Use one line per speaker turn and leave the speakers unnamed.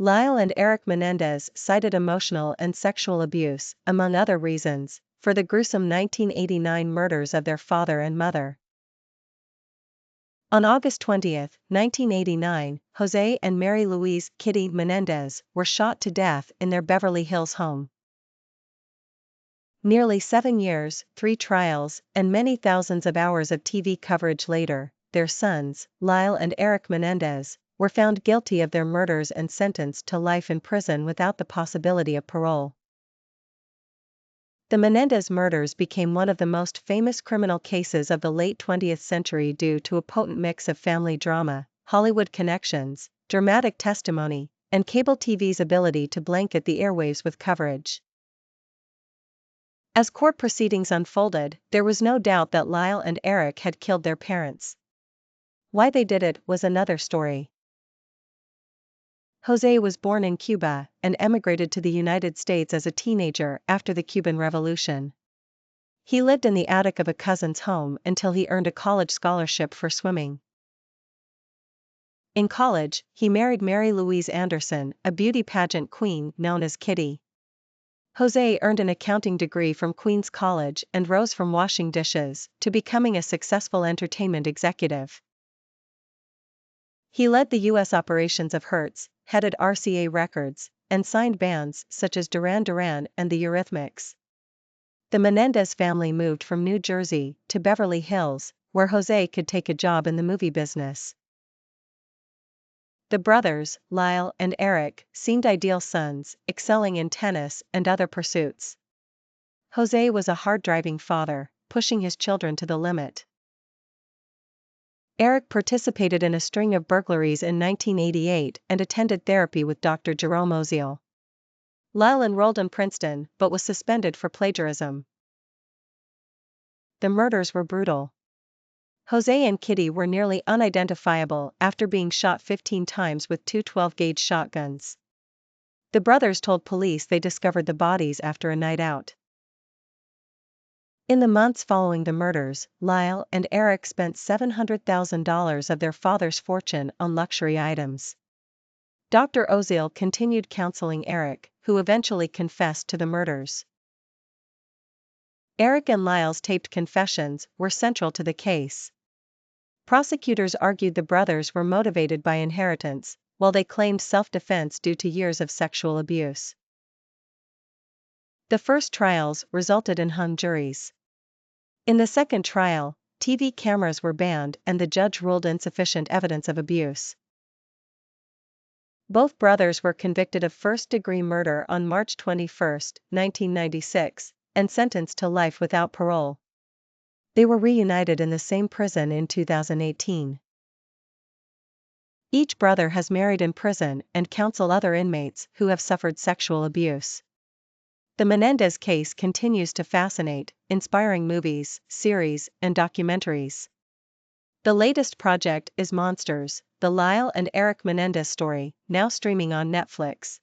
Lyle and Erik Menendez cited emotional and sexual abuse, among other reasons, for the gruesome 1989 murders of their father and mother. On August 20, 1989, José and Mary Louise Kitty Menendez were shot to death in their Beverly Hills home. Nearly 7 years, 3 trials, and many thousands of hours of TV coverage later, their sons, Lyle and Erik Menendez, were found guilty of their murders and sentenced to life in prison without the possibility of parole. The Menendez murders became one of the most famous criminal cases of the late 20th century due to a potent mix of family drama, Hollywood connections, dramatic testimony, and cable TV's ability to blanket the airwaves with coverage. As court proceedings unfolded, there was no doubt that Lyle and Erik had killed their parents. Why they did it was another story. José was born in Cuba and emigrated to the United States as a teenager after the Cuban Revolution. He lived in the attic of a cousin's home until he earned a college scholarship for swimming. In college, he married Mary Louise Anderson, a beauty pageant queen known as Kitty. José earned an accounting degree from Queens College and rose from washing dishes to becoming a successful entertainment executive. He led the U.S. operations of Hertz, headed RCA Records, and signed bands such as Duran Duran and the Eurythmics. The Menendez family moved from New Jersey to Beverly Hills, where José could take a job in the movie business. The brothers, Lyle and Erik, seemed ideal sons, excelling in tennis and other pursuits. José was a hard-driving father, pushing his children to the limit. Erik participated in a string of burglaries in 1988 and attended therapy with Dr. Jerome Oziel. Lyle enrolled in Princeton but was suspended for plagiarism. The murders were brutal. José and Kitty were nearly unidentifiable after being shot 15 times with 2 12-gauge shotguns. The brothers told police they discovered the bodies after a night out. In the months following the murders, Lyle and Erik spent $700,000 of their father's fortune on luxury items. Dr. Oziel continued counseling Erik, who eventually confessed to the murders. Erik and Lyle's taped confessions were central to the case. Prosecutors argued the brothers were motivated by inheritance, while they claimed self-defense due to years of sexual abuse. The first trials resulted in hung juries. In the second trial, TV cameras were banned and the judge ruled insufficient evidence of abuse. Both brothers were convicted of first-degree murder on March 21, 1996, and sentenced to life without parole. They were reunited in the same prison in 2018. Each brother has married in prison and counsel other inmates who have suffered sexual abuse. The Menendez case continues to fascinate, inspiring movies, series, and documentaries. The latest project is Monsters, the Lyle and Erik Menendez story, now streaming on Netflix.